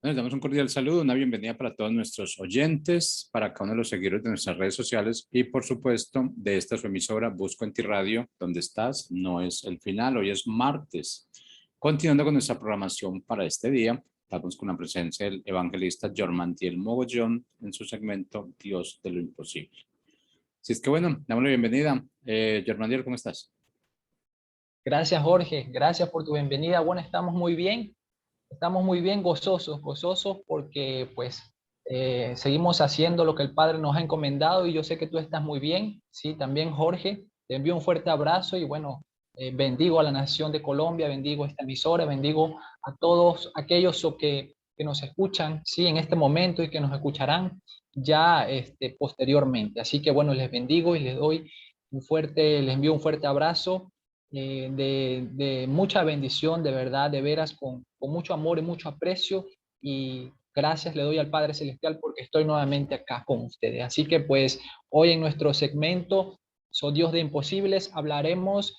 Les damos un cordial saludo, una bienvenida para todos nuestros oyentes, para cada uno de los seguidores de nuestras redes sociales y, por supuesto, de esta su emisora Busco en Ti Radio. ¿Dónde estás? No es el final, hoy es martes. Continuando con nuestra programación para este día, estamos con la presencia del evangelista Jormandiel Mogollón en su segmento Dios de lo Imposible. Así es que bueno, damos la bienvenida. Jormandiel, ¿cómo estás? Gracias, Jorge. Gracias por tu bienvenida. Bueno, estamos muy bien, gozosos porque pues seguimos haciendo lo que el Padre nos ha encomendado y yo sé que tú estás muy bien. Sí, también Jorge, te envío un fuerte abrazo y bueno, bendigo a la nación de Colombia, bendigo esta emisora, bendigo a todos aquellos que nos escuchan, sí, en este momento y que nos escucharán ya posteriormente. Así que bueno, les bendigo y les envío un fuerte abrazo de mucha bendición, de verdad, de veras, con mucho amor y mucho aprecio. Y gracias le doy al Padre Celestial porque estoy nuevamente acá con ustedes. Así que pues hoy en nuestro segmento So Dios de Imposibles hablaremos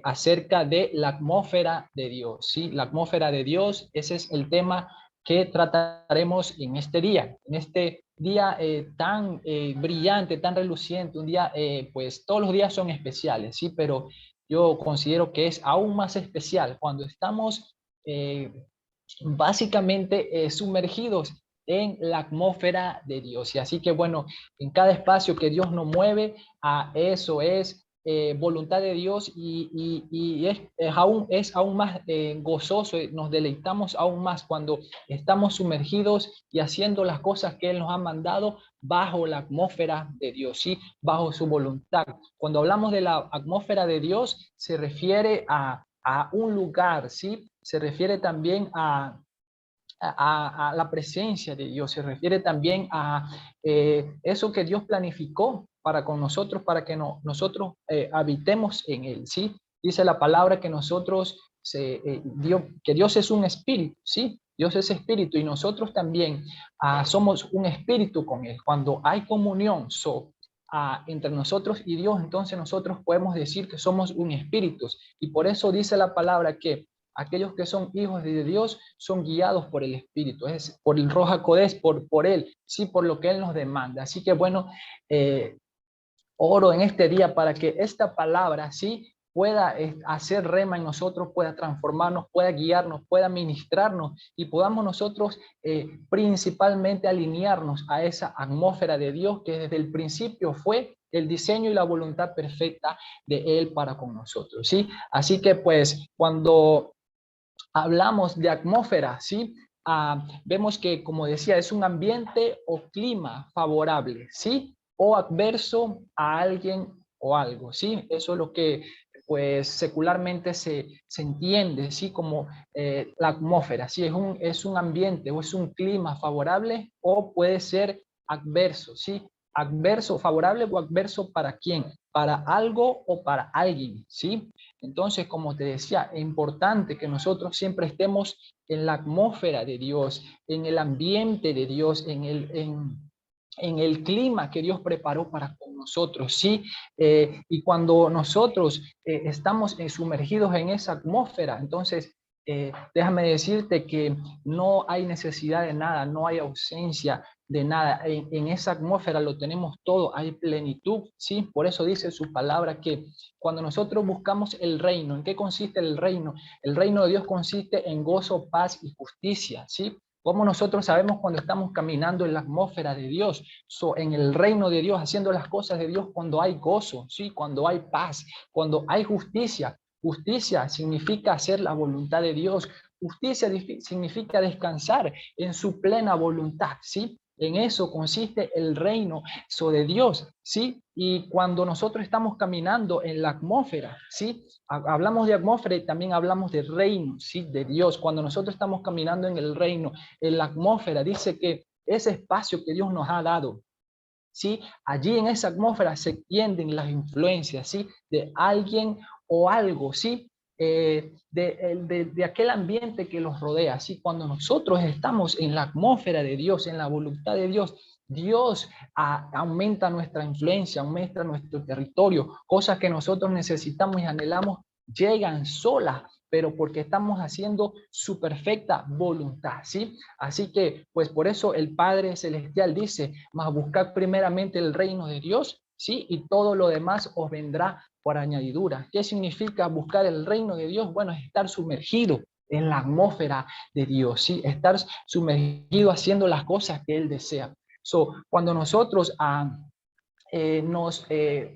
acerca de la atmósfera de Dios. ¿Sí? La atmósfera de Dios, ese es el tema que trataremos en este día tan brillante, tan reluciente, un día, pues todos los días son especiales, ¿sí? Pero yo considero que es aún más especial cuando estamos básicamente sumergidos en la atmósfera de Dios. Y así que bueno, en cada espacio que Dios nos mueve, a eso es voluntad de Dios y es aún más gozoso, nos deleitamos aún más cuando estamos sumergidos y haciendo las cosas que Él nos ha mandado bajo la atmósfera de Dios, ¿sí? Bajo su voluntad. Cuando hablamos de la atmósfera de Dios, se refiere a un lugar, ¿sí? Se refiere también a la presencia de Dios, se refiere también a eso que Dios planificó para con nosotros, para que nosotros habitemos en Él, ¿sí? Dice la palabra que que Dios es un espíritu, ¿sí? Dios es espíritu y nosotros también somos un espíritu con Él. Cuando hay comunión entre nosotros y Dios, entonces nosotros podemos decir que somos un espíritu. Y por eso dice la palabra que aquellos que son hijos de Dios son guiados por el Espíritu, es por el Roja Codés, por Él, sí, por lo que Él nos demanda. Así que bueno, oro en este día para que esta palabra, sí, pueda hacer rema en nosotros, pueda transformarnos, pueda guiarnos, pueda ministrarnos y podamos nosotros principalmente alinearnos a esa atmósfera de Dios que desde el principio fue el diseño y la voluntad perfecta de Él para con nosotros, ¿sí? Así que pues cuando hablamos de atmósfera, ¿sí? Vemos que, como decía, es un ambiente o clima favorable, ¿sí? O adverso a alguien o algo, ¿sí? Eso es lo que, pues, secularmente se entiende, ¿sí? Como la atmósfera, ¿sí? Es un ambiente o es un clima favorable o puede ser adverso, ¿sí? Adverso, favorable o adverso ¿para quién? Para algo o para alguien, ¿sí? Entonces, como te decía, es importante que nosotros siempre estemos en la atmósfera de Dios, en el ambiente de Dios, en el clima que Dios preparó para con nosotros, ¿sí? Y cuando nosotros estamos sumergidos en esa atmósfera, entonces déjame decirte que no hay necesidad de nada, no hay ausencia de nada. En esa atmósfera lo tenemos todo, hay plenitud, ¿sí? Por eso dice su palabra que cuando nosotros buscamos el reino, ¿en qué consiste el reino? El reino de Dios consiste en gozo, paz y justicia, ¿sí? ¿Cómo nosotros sabemos cuando estamos caminando en la atmósfera de Dios, en el reino de Dios, haciendo las cosas de Dios, cuando hay gozo, ¿sí? Cuando hay paz, cuando hay justicia? Justicia significa hacer la voluntad de Dios. Justicia significa descansar en su plena voluntad, ¿sí? En eso consiste el reino de Dios, ¿sí? Y cuando nosotros estamos caminando en la atmósfera, ¿sí? Hablamos de atmósfera y también hablamos de reino, ¿sí? De Dios. Cuando nosotros estamos caminando en el reino, en la atmósfera, dice que ese espacio que Dios nos ha dado, ¿sí? Allí en esa atmósfera se tienden las influencias, ¿sí? De alguien o algo, ¿sí? De aquel ambiente que los rodea, ¿sí? Cuando nosotros estamos en la atmósfera de Dios, en la voluntad de Dios, Dios aumenta nuestra influencia, aumenta nuestro territorio, cosas que nosotros necesitamos y anhelamos llegan solas, pero porque estamos haciendo su perfecta voluntad, ¿sí? Así que, pues por eso el Padre Celestial dice, mas buscad primeramente el reino de Dios, ¿sí? Y todo lo demás os vendrá por añadidura. ¿Qué significa buscar el reino de Dios? Bueno, es estar sumergido en la atmósfera de Dios, ¿sí? Estar sumergido haciendo las cosas que Él desea. Cuando nosotros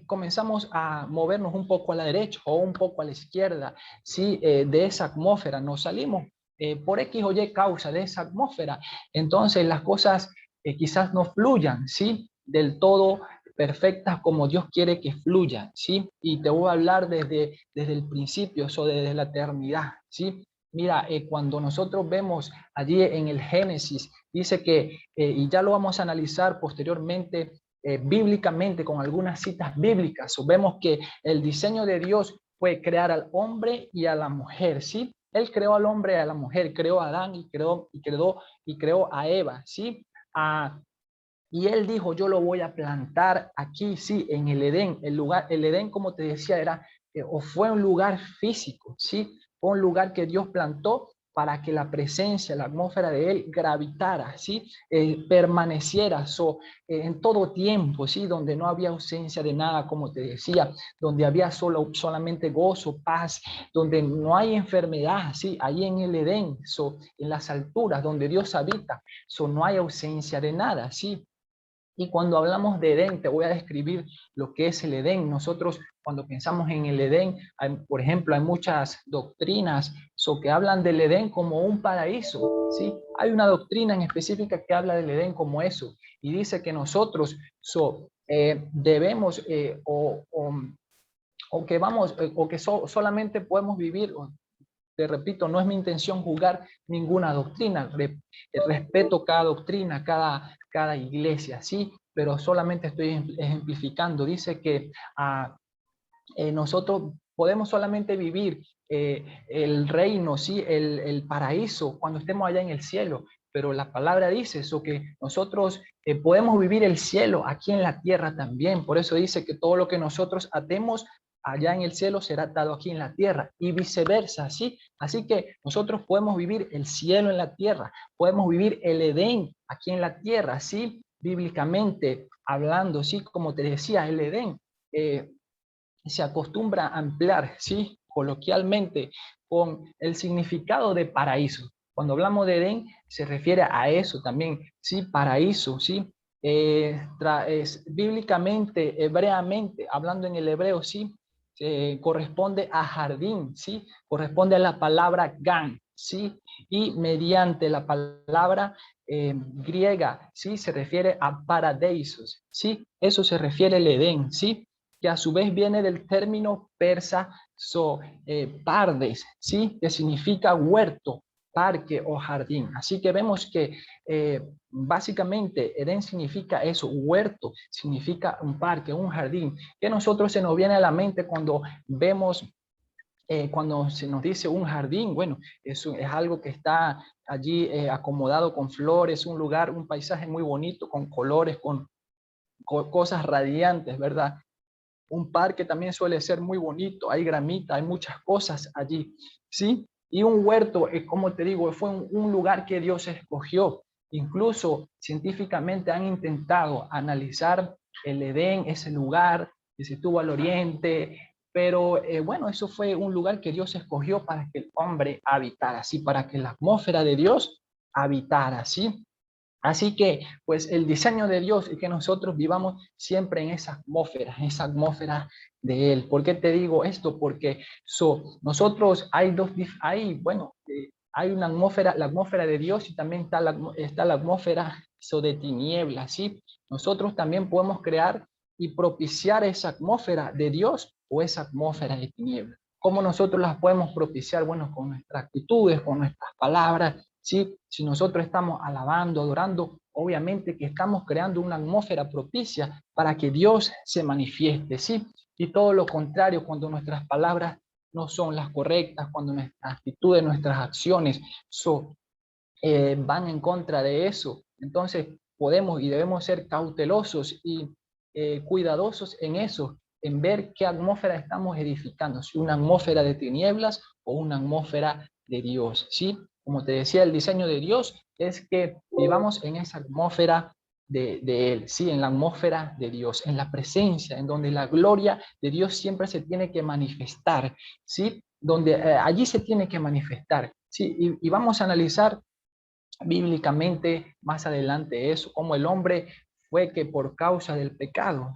comenzamos a movernos un poco a la derecha o un poco a la izquierda, ¿sí? De esa atmósfera, nos salimos por X o Y causa de esa atmósfera, entonces las cosas quizás no fluyan, ¿sí? Del todo perfectas como Dios quiere que fluyan, ¿sí? Y te voy a hablar desde el principio, desde la eternidad, ¿sí? Mira, cuando nosotros vemos allí en el Génesis, dice que, y ya lo vamos a analizar posteriormente, bíblicamente con algunas citas bíblicas, vemos que el diseño de Dios fue crear al hombre y a la mujer, ¿sí? Él creó al hombre y a la mujer, creó a Adán y creó a Eva, ¿sí? Y él dijo, yo lo voy a plantar aquí, sí, en el Edén. El Edén, como te decía, o fue un lugar físico, sí, fue un lugar que Dios plantó para que la presencia, la atmósfera de él gravitara, sí, permaneciera en todo tiempo, sí, donde no había ausencia de nada, como te decía, donde había solamente gozo, paz, donde no hay enfermedad, sí, ahí en el Edén, en las alturas donde Dios habita, no hay ausencia de nada, sí. Y cuando hablamos de Edén, te voy a describir lo que es el Edén. Nosotros, cuando pensamos en el Edén, por ejemplo, hay muchas doctrinas que hablan del Edén como un paraíso, ¿sí? Hay una doctrina en específica que habla del Edén como eso, y dice que nosotros debemos, o que vamos, o que solamente podemos vivir. Te repito, no es mi intención juzgar ninguna doctrina. Respeto cada doctrina, cada iglesia, ¿sí? Pero solamente estoy ejemplificando. Dice que nosotros podemos solamente vivir el reino, ¿sí? El paraíso cuando estemos allá en el cielo. Pero la palabra dice eso, que nosotros podemos vivir el cielo aquí en la tierra también. Por eso dice que todo lo que nosotros atemos allá en el cielo será atado aquí en la tierra y viceversa, ¿sí? Así que nosotros podemos vivir el cielo en la tierra, podemos vivir el Edén aquí en la tierra, ¿sí? Bíblicamente hablando, ¿sí? Como te decía, el Edén se acostumbra a emplear, ¿sí? Coloquialmente, con el significado de paraíso. Cuando hablamos de Edén, se refiere a eso también, ¿sí? Paraíso, ¿sí? Bíblicamente, hebreamente, hablando en el hebreo, ¿sí? Corresponde a jardín, ¿sí? Corresponde a la palabra gan, ¿sí? Y mediante la palabra griega, ¿sí? Se refiere a paradeisos, ¿sí? Eso se refiere al Edén, ¿sí? Que a su vez viene del término persa pardes, ¿sí? Que significa huerto, parque o jardín. Así que vemos que básicamente Edén significa eso, huerto, significa un parque, un jardín, que a nosotros se nos viene a la mente cuando vemos cuando se nos dice un jardín, bueno, eso es algo que está allí acomodado con flores, un lugar, un paisaje muy bonito, con colores, con cosas radiantes, ¿verdad? Un parque también suele ser muy bonito, hay gramita, hay muchas cosas allí, ¿sí? Y un huerto, como te digo, fue un lugar que Dios escogió. Incluso científicamente han intentado analizar el Edén, ese lugar que se estuvo al oriente, pero bueno, eso fue un lugar que Dios escogió para que el hombre habitara, ¿sí? Para que la atmósfera de Dios habitara, ¿sí? Así que, pues el diseño de Dios es que nosotros vivamos siempre en esa atmósfera de Él. ¿Por qué te digo esto? Porque nosotros hay una atmósfera, la atmósfera de Dios y también está la atmósfera de tinieblas, ¿sí? Nosotros también podemos crear y propiciar esa atmósfera de Dios o esa atmósfera de tinieblas. ¿Cómo nosotros las podemos propiciar? Bueno, con nuestras actitudes, con nuestras palabras, ¿sí? Si nosotros estamos alabando, adorando, obviamente que estamos creando una atmósfera propicia para que Dios se manifieste, ¿sí? Y todo lo contrario, cuando nuestras palabras no son las correctas, cuando nuestras actitudes, nuestras acciones van en contra de eso, entonces podemos y debemos ser cautelosos y cuidadosos en eso, en ver qué atmósfera estamos edificando, si una atmósfera de tinieblas o una atmósfera de Dios, ¿sí? Como te decía, el diseño de Dios es que vivamos en esa atmósfera de Él, ¿sí? En la atmósfera de Dios, en la presencia, en donde la gloria de Dios siempre se tiene que manifestar, ¿sí? Donde allí se tiene que manifestar, ¿sí? Y vamos a analizar bíblicamente más adelante eso, como el hombre fue que por causa del pecado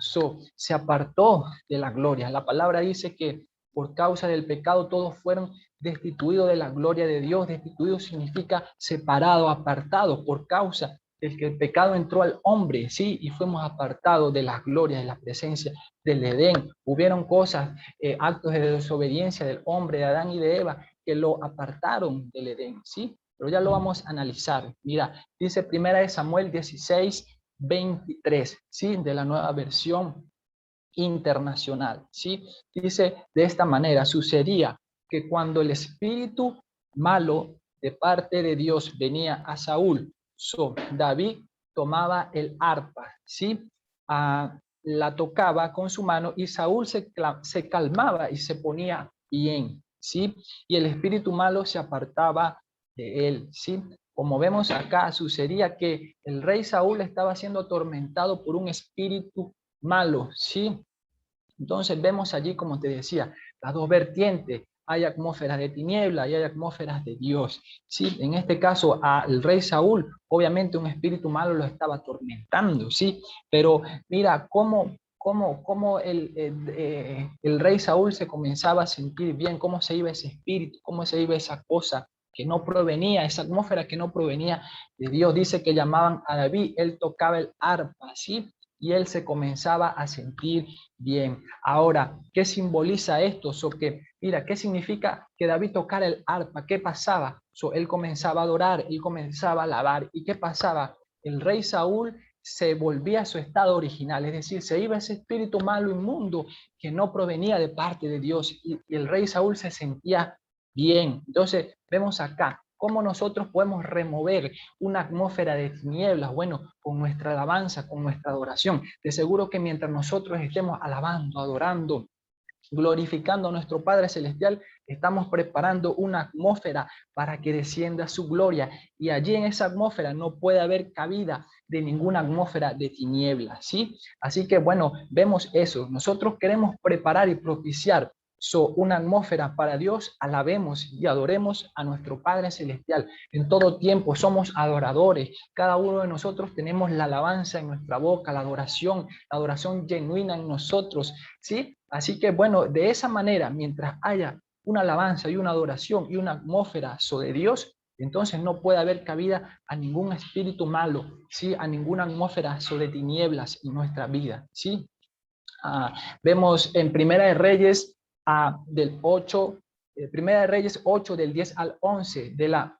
se apartó de la gloria. La palabra dice que por causa del pecado todos fueron destituidos de la gloria de Dios. Destituido significa separado, apartado, por causa del que el pecado entró al hombre, sí, y fuimos apartados de la gloria, de la presencia del Edén. Hubieron cosas, actos de desobediencia del hombre, de Adán y de Eva, que lo apartaron del Edén, sí, pero ya lo vamos a analizar. Mira, dice primera de Samuel 16:23, ¿sí? De la Nueva Versión Internacional, ¿sí? Dice de esta manera: sucedía que cuando el espíritu malo de parte de Dios venía a Saúl, David tomaba el arpa, ¿sí? La tocaba con su mano y Saúl se calmaba y se ponía bien, ¿sí? Y el espíritu malo se apartaba de él, ¿sí? Como vemos acá, sucedía que el rey Saúl estaba siendo atormentado por un espíritu malo, ¿sí? Entonces vemos allí, como te decía, las dos vertientes. Hay atmósferas de tiniebla y hay atmósferas de Dios, ¿sí? En este caso, al rey Saúl, obviamente un espíritu malo lo estaba atormentando, ¿sí? Pero mira cómo el rey Saúl se comenzaba a sentir bien, cómo se iba ese espíritu, cómo se iba esa cosa que no provenía, esa atmósfera que no provenía de Dios. Dice que llamaban a David, él tocaba el arpa, ¿sí? Y él se comenzaba a sentir bien. Ahora, ¿qué simboliza esto? Mira, ¿qué significa que David tocara el arpa? ¿Qué pasaba? Él comenzaba a adorar, él comenzaba a alabar. ¿Y qué pasaba? El rey Saúl se volvía a su estado original, es decir, se iba ese espíritu malo, inmundo, que no provenía de parte de Dios, y el rey Saúl se sentía bien. Entonces, vemos acá cómo nosotros podemos remover una atmósfera de tinieblas, bueno, con nuestra alabanza, con nuestra adoración. De seguro que mientras nosotros estemos alabando, adorando, glorificando a nuestro Padre Celestial, estamos preparando una atmósfera para que descienda su gloria. Y allí en esa atmósfera no puede haber cabida de ninguna atmósfera de tinieblas, ¿sí? Así que bueno, vemos eso. Nosotros queremos preparar y propiciar una atmósfera para Dios. Alabemos y adoremos a nuestro Padre Celestial. En todo tiempo somos adoradores. Cada uno de nosotros tenemos la alabanza en nuestra boca, la adoración genuina en nosotros, ¿sí? Así que bueno, de esa manera, mientras haya una alabanza y una adoración y una atmósfera sobre Dios, entonces no puede haber cabida a ningún espíritu malo, ¿sí? A ninguna atmósfera sobre tinieblas en nuestra vida, ¿sí? Vemos en Primera de Reyes del 8, Primera de Reyes 8 del 10 al 11 de la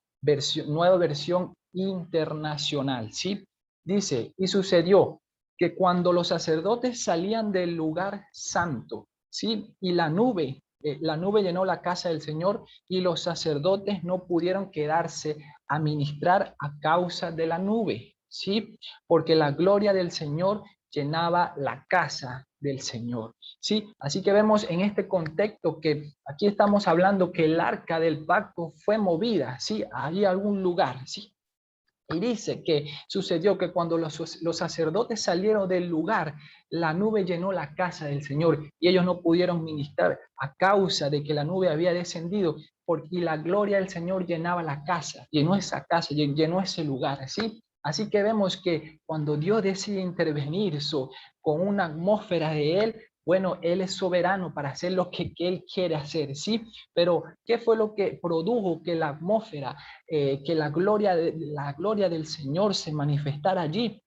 nueva versión internacional, ¿sí? Dice, y sucedió que cuando los sacerdotes salían del lugar santo, ¿sí? Y la nube llenó la casa del Señor y los sacerdotes no pudieron quedarse a ministrar a causa de la nube, ¿sí? Porque la gloria del Señor llenaba la casa del Señor, ¿sí? Así que vemos en este contexto que aquí estamos hablando que el arca del pacto fue movida, ¿sí? Hay algún lugar, ¿sí? Y dice que sucedió que cuando los sacerdotes salieron del lugar, la nube llenó la casa del Señor y ellos no pudieron ministrar a causa de que la nube había descendido, porque la gloria del Señor llenaba la casa, llenó esa casa, llenó ese lugar, ¿sí? Así que vemos que cuando Dios decide intervenir con una atmósfera de Él, bueno, Él es soberano para hacer lo que Él quiere hacer, ¿sí? Pero, ¿qué fue lo que produjo que la atmósfera, que la gloria del Señor se manifestara allí?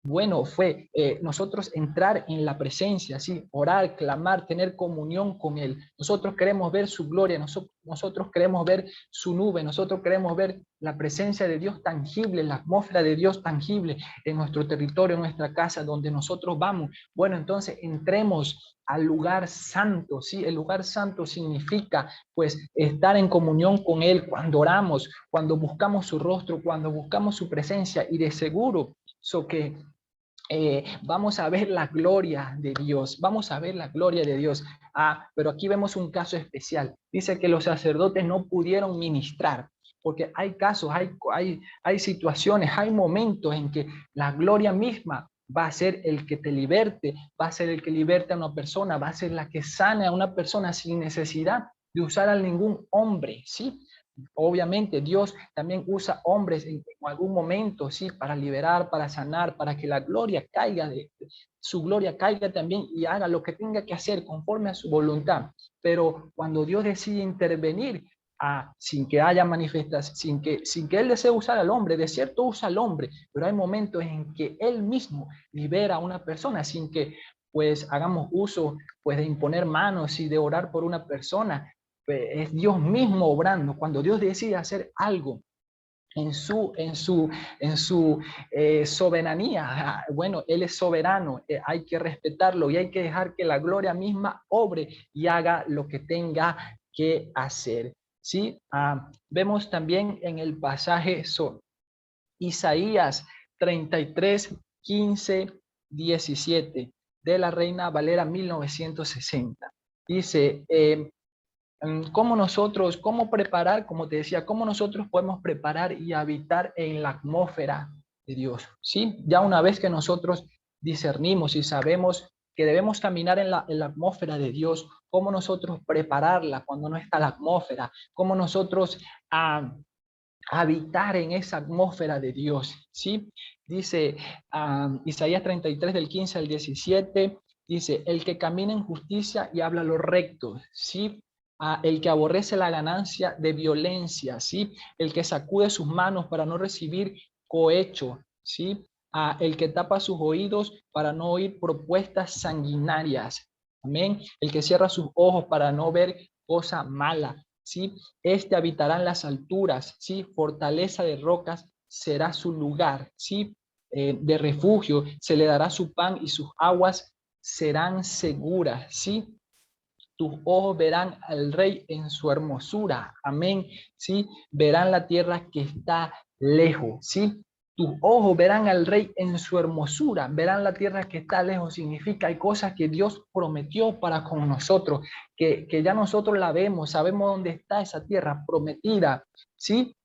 Bueno, fue nosotros entrar en la presencia, ¿sí? Orar, clamar, tener comunión con Él. Nosotros queremos ver su gloria, nosotros queremos ver su nube, nosotros queremos ver la presencia de Dios tangible, la atmósfera de Dios tangible en nuestro territorio, en nuestra casa, donde nosotros vamos. Bueno, entonces entremos al lugar santo, ¿sí? El lugar santo significa, pues, estar en comunión con Él cuando oramos, cuando buscamos su rostro, cuando buscamos su presencia, y de seguro que vamos a ver la gloria de Dios, vamos a ver la gloria de Dios. Pero aquí vemos un caso especial. Dice que los sacerdotes no pudieron ministrar, porque hay casos, hay situaciones, hay momentos en que la gloria misma va a ser el que te liberte, va a ser el que liberte a una persona, va a ser la que sane a una persona sin necesidad de usar a ningún hombre, ¿sí? Obviamente Dios también usa hombres en algún momento, sí, para liberar, para sanar, para que la gloria caiga, su gloria caiga también y haga lo que tenga que hacer conforme a su voluntad. Pero cuando Dios decide intervenir, sin que haya manifestación, sin que Él desee usar al hombre, de cierto usa al hombre, pero hay momentos en que Él mismo libera a una persona sin que pues hagamos uso pues de imponer manos y de orar por una persona. Es Dios mismo obrando. Cuando Dios decide hacer algo en su soberanía, bueno, Él es soberano, hay que respetarlo y hay que dejar que la gloria misma obre y haga lo que tenga que hacer. ¿Sí? Vemos también en el pasaje Isaías 33, 15, 17 de la Reina Valera 1960. Dice, cómo preparar, como te decía, cómo nosotros podemos preparar y habitar en la atmósfera de Dios, ¿sí? Ya una vez que nosotros discernimos y sabemos que debemos caminar en la atmósfera de Dios, cómo nosotros prepararla cuando no está la atmósfera, cómo nosotros habitar en esa atmósfera de Dios, ¿sí? Dice Isaías 33 del 15 al 17, dice, el que camina en justicia y habla lo recto, ¿sí? El que aborrece la ganancia de violencia, ¿sí? El que sacude sus manos para no recibir cohecho, ¿sí? El que tapa sus oídos para no oír propuestas sanguinarias, amén. El que cierra sus ojos para no ver cosa mala, ¿sí? Este habitará en las alturas, ¿sí? Fortaleza de rocas será su lugar, ¿sí? De refugio, se le dará su pan y sus aguas serán seguras, ¿sí? Tus ojos verán al rey en su hermosura, amén, ¿sí? Verán la tierra que está lejos, ¿sí? Tus ojos verán al rey en su hermosura, verán la tierra que está lejos, significa hay cosas que Dios prometió para con nosotros, que ya nosotros la vemos, sabemos dónde está esa tierra prometida, ¿sí?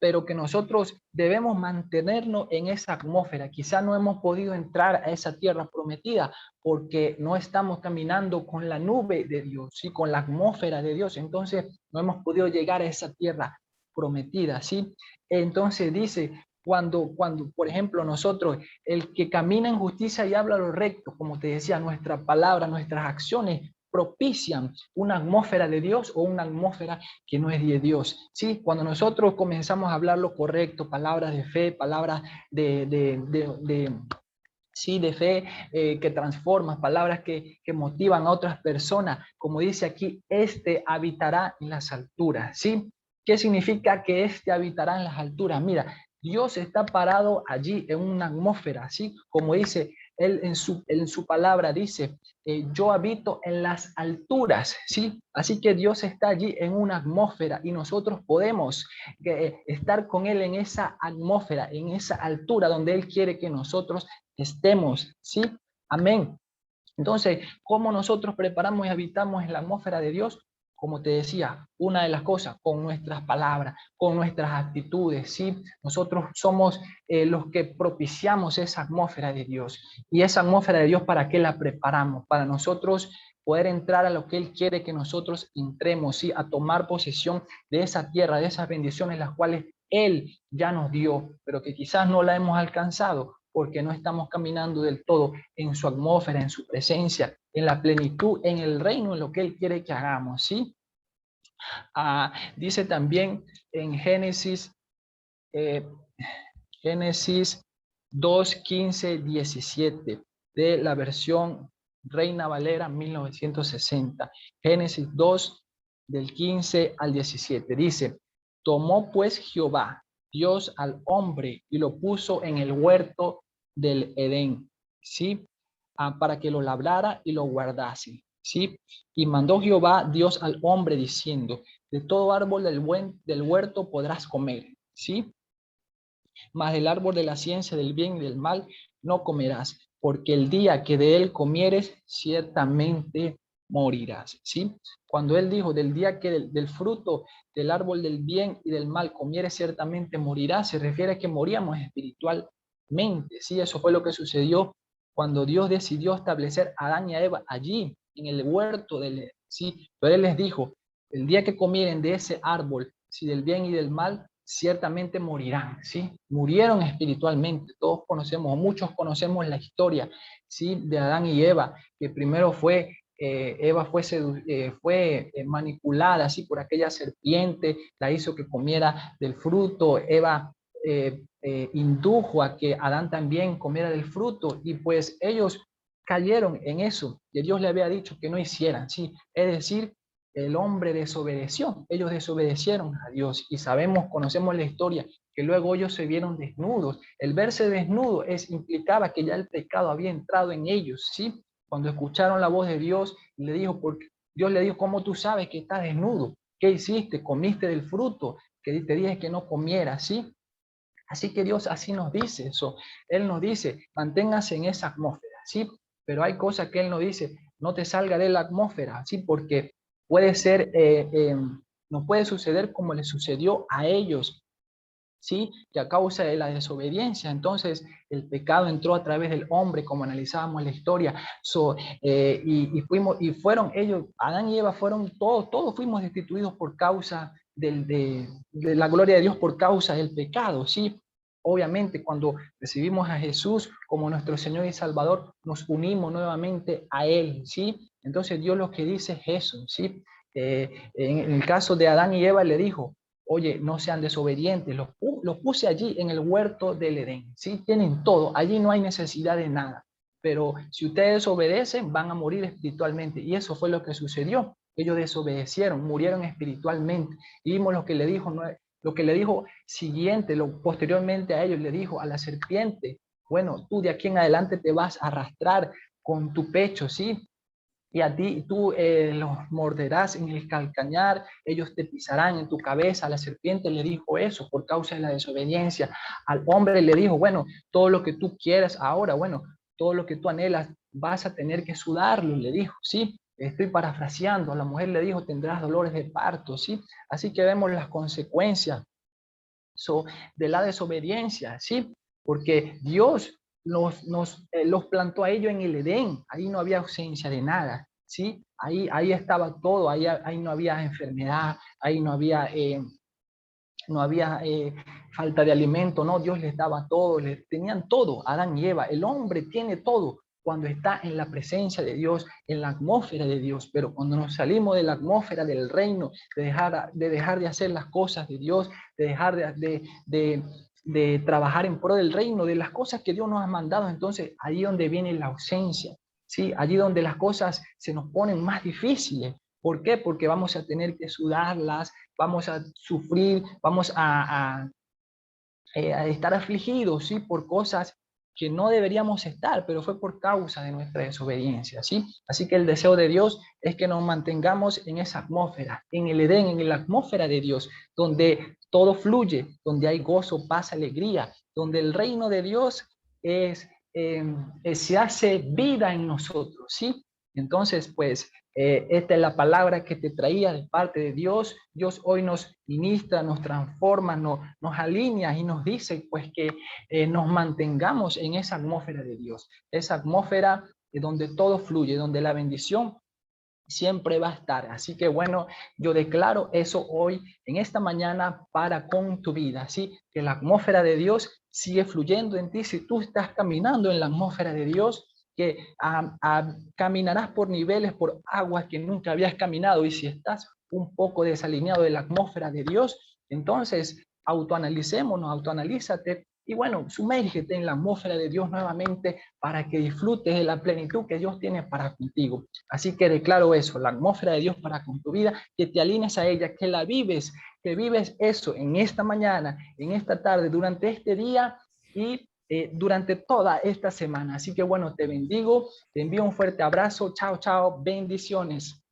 Pero que nosotros debemos mantenernos en esa atmósfera. Quizá no hemos podido entrar a esa tierra prometida porque no estamos caminando con la nube de Dios, ¿sí? Con la atmósfera de Dios. Entonces no hemos podido llegar a esa tierra prometida, ¿sí? Entonces dice, cuando, por ejemplo, nosotros, el que camina en justicia y habla lo recto, como te decía, nuestra palabra, nuestras acciones propician una atmósfera de Dios o una atmósfera que no es de Dios. ¿Sí? Cuando nosotros comenzamos a hablar lo correcto, palabras de fe, palabras sí, de fe que transforman, palabras que motivan a otras personas, como dice aquí, este habitará en las alturas, ¿sí? ¿Qué significa que este habitará en las alturas? Mira, Dios está parado allí en una atmósfera, ¿sí? Como dice él en su palabra, dice, yo habito en las alturas, ¿sí? Así que Dios está allí en una atmósfera y nosotros podemos estar con Él en esa atmósfera, en esa altura donde Él quiere que nosotros estemos, ¿sí? Amén. Entonces, ¿cómo nosotros preparamos y habitamos en la atmósfera de Dios? Como te decía, una de las cosas, con nuestras palabras, con nuestras actitudes, ¿sí? Nosotros somos los que propiciamos esa atmósfera de Dios. Y esa atmósfera de Dios, ¿para qué la preparamos? Para nosotros poder entrar a lo que Él quiere que nosotros entremos, ¿sí? A tomar posesión de esa tierra, de esas bendiciones, las cuales Él ya nos dio, pero que quizás no la hemos alcanzado porque no estamos caminando del todo en su atmósfera, en su presencia, en la plenitud, en el reino, en lo que Él quiere que hagamos, ¿sí? Dice también en Génesis 2, 15, 17, de la versión Reina Valera 1960. Génesis 2, del 15 al 17, dice, tomó pues Jehová Dios al hombre y lo puso en el huerto del Edén, ¿sí? Para que lo labrara y lo guardase, ¿sí? Y mandó Jehová Dios al hombre diciendo, de todo árbol del huerto podrás comer, ¿sí? Mas del árbol de la ciencia del bien y del mal no comerás, porque el día que de él comieres, ciertamente morirás. ¿Sí? Cuando él dijo, del día que del fruto del árbol del bien y del mal comieres, ciertamente morirás, se refiere a que moríamos espiritualmente. ¿Sí? Eso fue lo que sucedió cuando Dios decidió establecer a Adán y a Eva allí, en el huerto del Edén. ¿Sí? Pero él les dijo, el día que comieren de ese árbol, si del bien y del mal, ciertamente morirán, ¿sí? Murieron espiritualmente. Todos conocemos, o muchos conocemos la historia, ¿sí? De Adán y Eva, que primero fue, Eva fue manipulada, ¿sí? Por aquella serpiente, la hizo que comiera del fruto. Eva indujo a que Adán también comiera del fruto, y pues ellos cayeron en eso que Dios le había dicho que no hicieran, ¿sí? Es decir, el hombre desobedeció, ellos desobedecieron a Dios, y sabemos, conocemos la historia, que luego ellos se vieron desnudos. El verse desnudo implicaba que ya el pecado había entrado en ellos, ¿sí? Cuando escucharon la voz de Dios, le dijo, porque Dios le dijo, ¿cómo tú sabes que estás desnudo? ¿Qué hiciste? ¿Comiste del fruto que te dije que no comieras? ¿Sí? Así que Dios así nos dice eso. Él nos dice, manténgase en esa atmósfera, ¿sí? Pero hay cosas que Él nos dice, no te salga de la atmósfera, ¿sí? Porque puede ser, no puede suceder como le sucedió a ellos, ¿sí? Que a causa de la desobediencia, entonces el pecado entró a través del hombre, como analizábamos la historia. Y fueron ellos, Adán y Eva fueron todos fuimos destituidos por causa de la gloria de Dios, por causa del pecado, ¿sí? Obviamente, cuando recibimos a Jesús como nuestro Señor y Salvador, nos unimos nuevamente a Él, ¿sí? Entonces Dios lo que dice es eso, ¿sí? En el caso de Adán y Eva le dijo, oye, no sean desobedientes, los puse allí en el huerto del Edén, ¿sí? Tienen todo, allí no hay necesidad de nada, pero si ustedes obedecen, van a morir espiritualmente, y eso fue lo que sucedió. Ellos desobedecieron, murieron espiritualmente, y vimos lo que le dijo, lo que le dijo siguiente, posteriormente a ellos le dijo a la serpiente, bueno, tú de aquí en adelante te vas a arrastrar con tu pecho, ¿sí? Y a ti tú los morderás en el calcañar, ellos te pisarán en tu cabeza. La serpiente le dijo eso por causa de la desobediencia. Al hombre le dijo, bueno, todo lo que tú quieras ahora, bueno, todo lo que tú anhelas, vas a tener que sudarlo, le dijo, ¿sí? Estoy parafraseando. A la mujer le dijo, tendrás dolores de parto, ¿sí? Así que vemos las consecuencias de la desobediencia, ¿sí? Porque Dios los plantó a ellos en el Edén, ahí no había ausencia de nada, ¿sí? Ahí estaba todo, ahí no había enfermedad, ahí no había falta de alimento, no, Dios les daba todo, tenían todo, Adán y Eva. El hombre tiene todo cuando está en la presencia de Dios, en la atmósfera de Dios, pero cuando nos salimos de la atmósfera del reino, de dejar de hacer las cosas de Dios, de dejar de trabajar en pro del reino, de las cosas que Dios nos ha mandado, entonces ahí donde viene la ausencia, ¿sí? Allí donde las cosas se nos ponen más difíciles. ¿Por qué? Porque vamos a tener que sudarlas, vamos a sufrir, vamos a estar afligidos, ¿sí? Por cosas que no deberíamos estar, pero fue por causa de nuestra desobediencia, ¿sí? Así que el deseo de Dios es que nos mantengamos en esa atmósfera, en el Edén, en la atmósfera de Dios, donde todo fluye, donde hay gozo, paz, alegría, donde el reino de Dios se hace vida en nosotros, ¿sí? Entonces, pues, esta es la palabra que te traía de parte de Dios. Dios hoy nos ministra, nos transforma, nos alinea y nos dice pues que nos mantengamos en esa atmósfera de Dios, esa atmósfera donde todo fluye, donde la bendición siempre va a estar. Así que bueno, yo declaro eso hoy, en esta mañana, para con tu vida, ¿sí? Que la atmósfera de Dios sigue fluyendo en ti. Si tú estás caminando en la atmósfera de Dios, que caminarás por niveles, por aguas que nunca habías caminado. Y si estás un poco desalineado de la atmósfera de Dios, entonces autoanalicémonos, autoanalízate y bueno, sumérgete en la atmósfera de Dios nuevamente para que disfrutes de la plenitud que Dios tiene para contigo. Así que declaro eso, la atmósfera de Dios para con tu vida, que te alinees a ella, que la vives, que vives eso en esta mañana, en esta tarde, durante este día y durante toda esta semana. Así que bueno, te bendigo, te envío un fuerte abrazo, chao, chao, bendiciones.